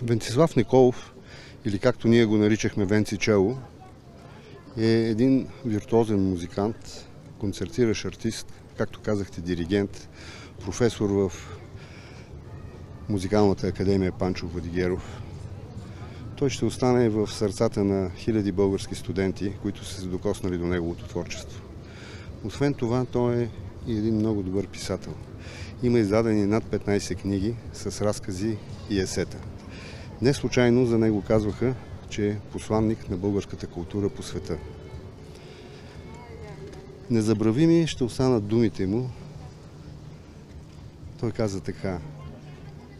Венцислав Николов, или както ние го наричахме Венци Чело, е един виртуозен музикант, концертиращ артист, както казахте, диригент, професор в Музикалната академия Панчо Владигеров. Той ще остане в сърцата на хиляди български студенти, които са се докоснали до неговото творчество. Освен това, той е и един много добър писател. Има издадени над 15 книги с разкази и есета. Не случайно за него казваха, че е посланник на българската култура по света. Незабравими ще останат думите му. Той каза така: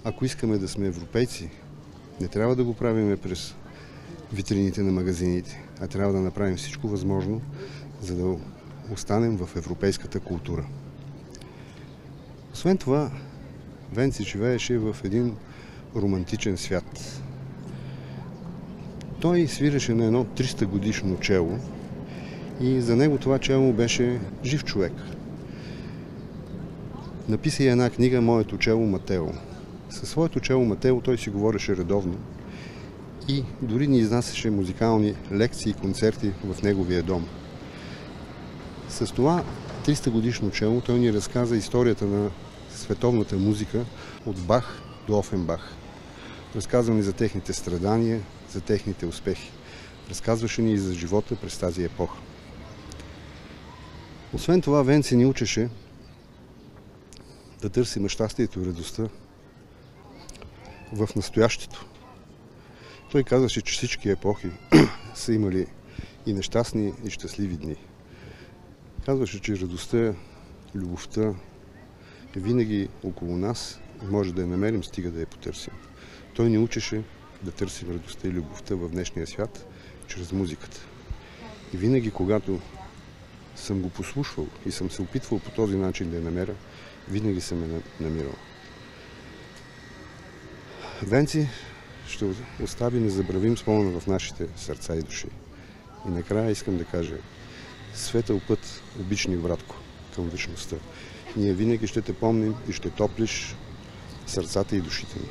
ако искаме да сме европейци, не трябва да го правиме през витрините на магазините, а трябва да направим всичко възможно, за да останем в европейската култура. Освен това, Венци живееше в един романтичен свят. Той свиреше на едно 300 годишно чело и за него това чело беше жив човек. Написа и една книга "Моето чело Матео". Със своето чело Матео той си говореше редовно и дори ни изнасяше музикални лекции и концерти в неговия дом. С това 300 годишно чело той ни разказа историята на световната музика от Бах до Офенбах. Разказва ни за техните страдания, за техните успехи. Разказваше ни и за живота през тази епоха. Освен това, Венци ни учеше да търсим щастието и радостта в настоящето. Той казваше, че всички епохи са имали и нещастни, и щастливи дни. Казваше, че радостта, любовта е винаги около нас и може да я намерим, стига да я потърсим. Той ни учеше да търсим радостта и любовта в днешния свят чрез музиката. И винаги, когато съм го послушвал и съм се опитвал по този начин да я намеря, винаги съм я намирал. Венци ще остави незабравим спомен в нашите сърца и души. И накрая искам да кажа: светъл път, обични братко, към вечността. Ние винаги ще те помним и ще топлиш сърцата и душите ни.